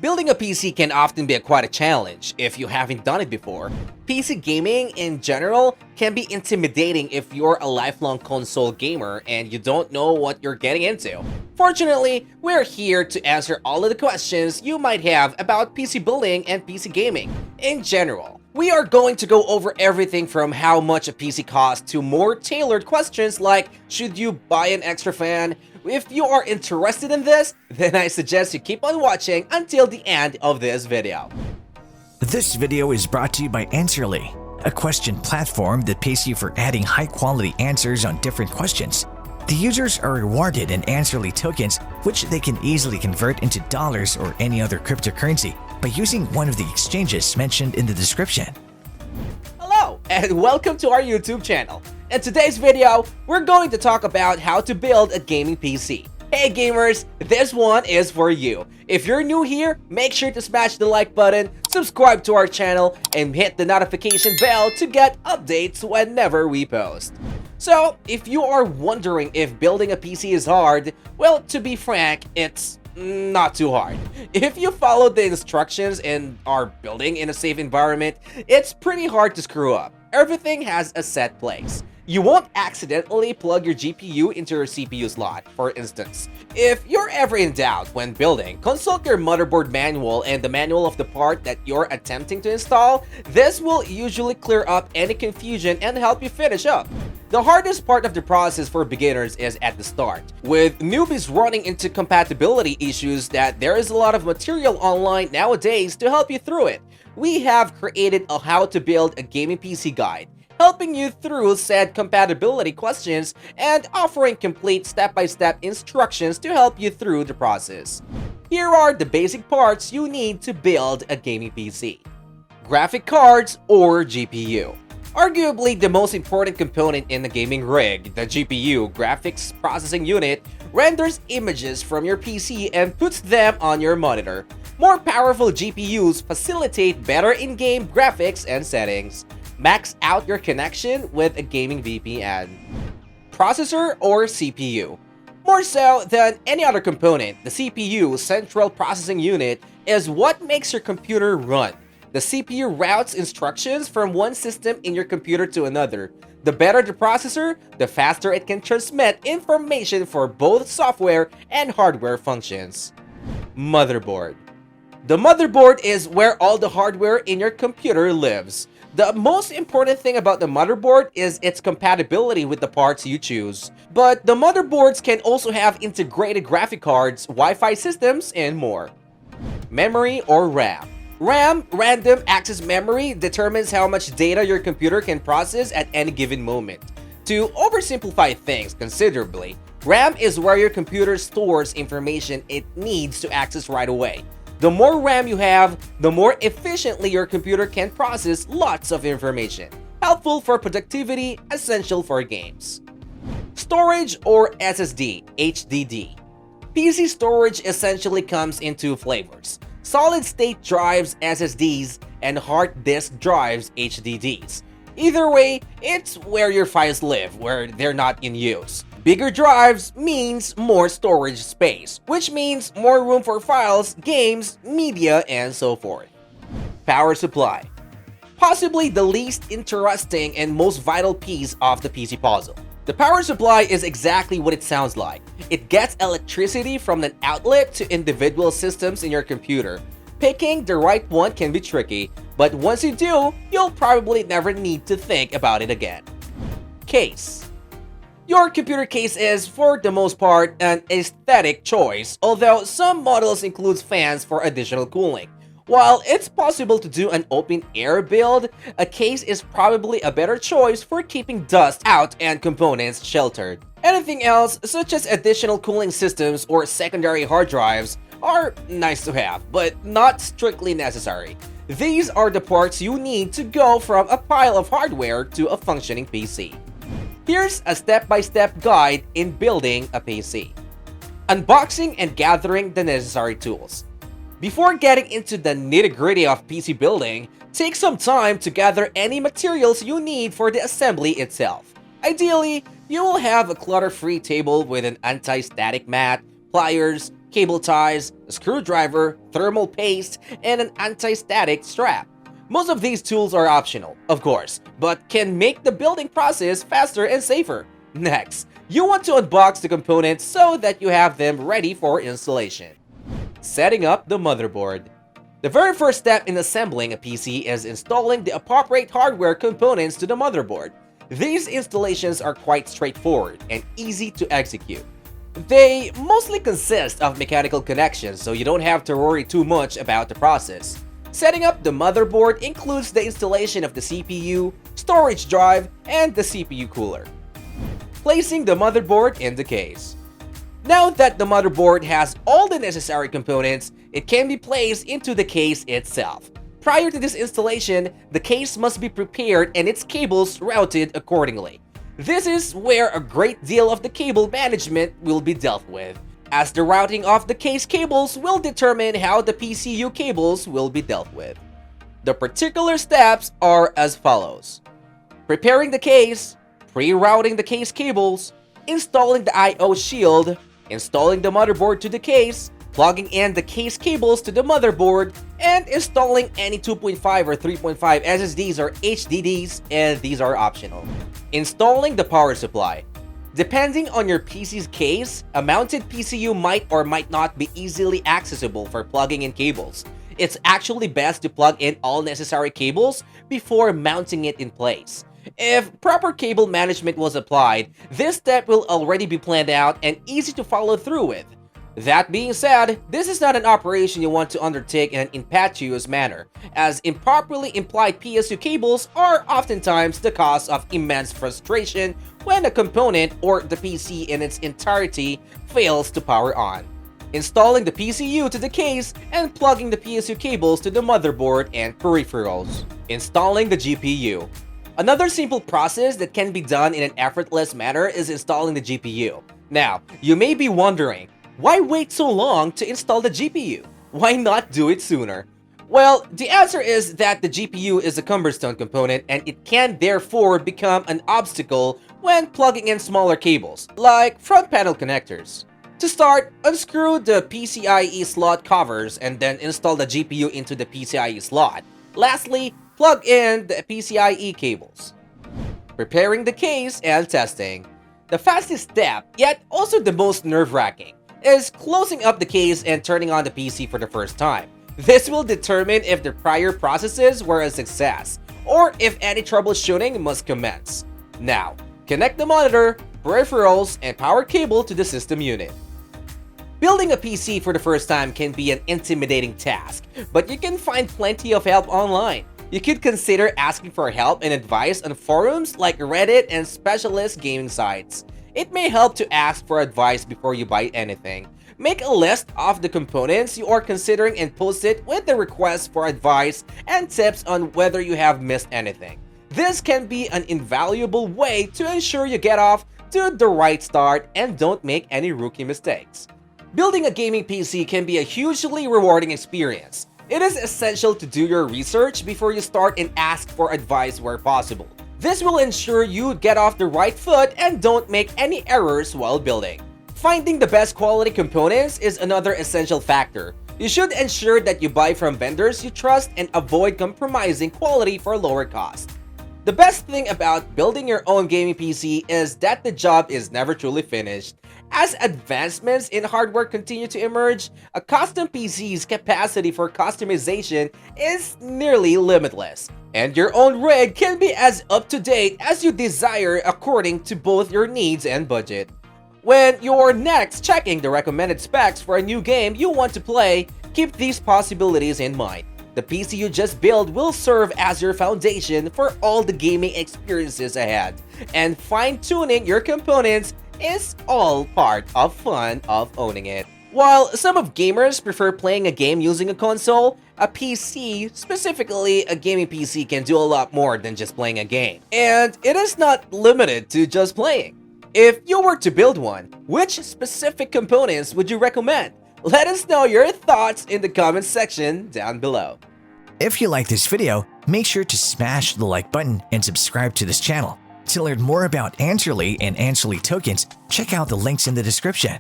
Building a PC can often be quite a challenge if you haven't done it before. PC gaming in general can be intimidating if you're a lifelong console gamer and you don't know what you're getting into. Fortunately, we're here to answer all of the questions you might have about PC building and PC gaming in general. We are going to go over everything from how much a PC costs to more tailored questions like, should you buy an extra fan? If you are interested in this, then I suggest you keep on watching until the end of this video. This video is brought to you by Answerly, a question platform that pays you for adding high-quality answers on different questions. The users are rewarded in Answerly tokens, which they can easily convert into dollars or any other cryptocurrency by using one of the exchanges mentioned in the description. Hello, and welcome to our YouTube channel. In today's video, we're going to talk about how to build a gaming PC. Hey gamers, this one is for you. If you're new here, make sure to smash the like button, subscribe to our channel, and hit the notification bell to get updates whenever we post. So, if you are wondering if building a PC is hard, well, to be frank, it's not too hard. If you follow the instructions and are building in a safe environment, it's pretty hard to screw up. Everything has a set place. You won't accidentally plug your GPU into your CPU slot, for instance. If you're ever in doubt when building, consult your motherboard manual and the manual of the part that you're attempting to install. This will usually clear up any confusion and help you finish up. The hardest part of the process for beginners is at the start, with newbies running into compatibility issues that there is a lot of material online nowadays to help you through it. We have created a how to build a gaming PC guide, helping you through said compatibility questions and offering complete step-by-step instructions to help you through the process. Here are the basic parts you need to build a gaming PC. Graphic cards or GPU. Arguably the most important component in the gaming rig, the GPU, graphics processing unit, renders images from your PC and puts them on your monitor. More powerful GPUs facilitate better in-game graphics and settings. Max out your connection with a gaming VPN. Processor or CPU. More so than any other component, the CPU, Central Processing Unit, is what makes your computer run. The CPU routes instructions from one system in your computer to another. The better the processor, the faster it can transmit information for both software and hardware functions. Motherboard. The motherboard is where all the hardware in your computer lives. The most important thing about the motherboard is its compatibility with the parts you choose. But the motherboards can also have integrated graphic cards, Wi-Fi systems, and more. Memory or RAM. RAM, random access memory, determines how much data your computer can process at any given moment. To oversimplify things considerably, RAM is where your computer stores information it needs to access right away. The more RAM you have, the more efficiently your computer can process lots of information. Helpful for productivity, essential for games. Storage or SSD, HDD. PC storage essentially comes in two flavors: solid-state drives, SSDs, and hard disk drives, HDDs. Either way, it's where your files live, where they're not in use. Bigger drives means more storage space, which means more room for files, games, media, and so forth. Power supply. Possibly the least interesting and most vital piece of the PC puzzle. The power supply is exactly what it sounds like. It gets electricity from an outlet to individual systems in your computer. Picking the right one can be tricky, but once you do, you'll probably never need to think about it again. Case. Your computer case is, for the most part, an aesthetic choice, although some models include fans for additional cooling. While it's possible to do an open-air build, a case is probably a better choice for keeping dust out and components sheltered. Anything else, such as additional cooling systems or secondary hard drives, are nice to have, but not strictly necessary. These are the parts you need to go from a pile of hardware to a functioning PC. Here's a step-by-step guide in building a PC. Unboxing and gathering the necessary tools. Before getting into the nitty-gritty of PC building, take some time to gather any materials you need for the assembly itself. Ideally, you will have a clutter-free table with an anti-static mat, pliers, cable ties, a screwdriver, thermal paste, and an anti-static strap. Most of these tools are optional, of course, but can make the building process faster and safer. Next, you want to unbox the components so that you have them ready for installation. Setting up the motherboard. The very first step in assembling a PC is installing the appropriate hardware components to the motherboard. These installations are quite straightforward and easy to execute. They mostly consist of mechanical connections, so you don't have to worry too much about the process. Setting up the motherboard includes the installation of the CPU, storage drive, and the CPU cooler. Placing the motherboard in the case. Now that the motherboard has all the necessary components, it can be placed into the case itself. Prior to this installation, the case must be prepared and its cables routed accordingly. This is where a great deal of the cable management will be dealt with, as the routing of the case cables will determine how the PCU cables will be dealt with. The particular steps are as follows: preparing the case, pre-routing the case cables, installing the I/O shield, installing the motherboard to the case, plugging in the case cables to the motherboard, and installing any 2.5 or 3.5 SSDs or HDDs, and these are optional. Installing the power supply. Depending on your PC's case, a mounted PCU might or might not be easily accessible for plugging in cables. It's actually best to plug in all necessary cables before mounting it in place. If proper cable management was applied, this step will already be planned out and easy to follow through with. That being said, this is not an operation you want to undertake in an impetuous manner, as improperly implied PSU cables are oftentimes the cause of immense frustration when a component or the PC in its entirety fails to power on. Installing the PCU to the case and plugging the PSU cables to the motherboard and peripherals. Installing the GPU. Another simple process that can be done in an effortless manner is installing the GPU. Now, you may be wondering, why wait so long to install the GPU? Why not do it sooner? Well, the answer is that the GPU is a cumbersome component and it can therefore become an obstacle when plugging in smaller cables, like front panel connectors. To start, unscrew the PCIe slot covers and then install the GPU into the PCIe slot. Lastly, plug in the PCIe cables. Preparing the case and testing. The fastest step, yet also the most nerve-wracking, is closing up the case and turning on the PC for the first time. This will determine if the prior processes were a success, or if any troubleshooting must commence. Now, connect the monitor, peripherals, and power cable to the system unit. Building a PC for the first time can be an intimidating task, but you can find plenty of help online. You could consider asking for help and advice on forums like Reddit and specialist gaming sites. It may help to ask for advice before you buy anything. Make a list of the components you are considering and post it with the request for advice and tips on whether you have missed anything. This can be an invaluable way to ensure you get off to the right start and don't make any rookie mistakes. Building a gaming PC can be a hugely rewarding experience. It is essential to do your research before you start and ask for advice where possible. This will ensure you get off the right foot and don't make any errors while building. Finding the best quality components is another essential factor. You should ensure that you buy from vendors you trust and avoid compromising quality for lower cost. The best thing about building your own gaming PC is that the job is never truly finished. As advancements in hardware continue to emerge, a custom PC's capacity for customization is nearly limitless, and your own rig can be as up-to-date as you desire according to both your needs and budget. When you're next checking the recommended specs for a new game you want to play, keep these possibilities in mind. The PC you just built will serve as your foundation for all the gaming experiences ahead, and fine-tuning your components is all part of fun of owning it. While some of gamers prefer playing a game using a console, a PC, specifically a gaming PC, can do a lot more than just playing a game. And it is not limited to just playing. If you were to build one, which specific components would you recommend? Let us know your thoughts in the comments section down below. If you like this video, make sure to smash the like button and subscribe to this channel. To learn more about Answerly and Answerly tokens, check out the links in the description.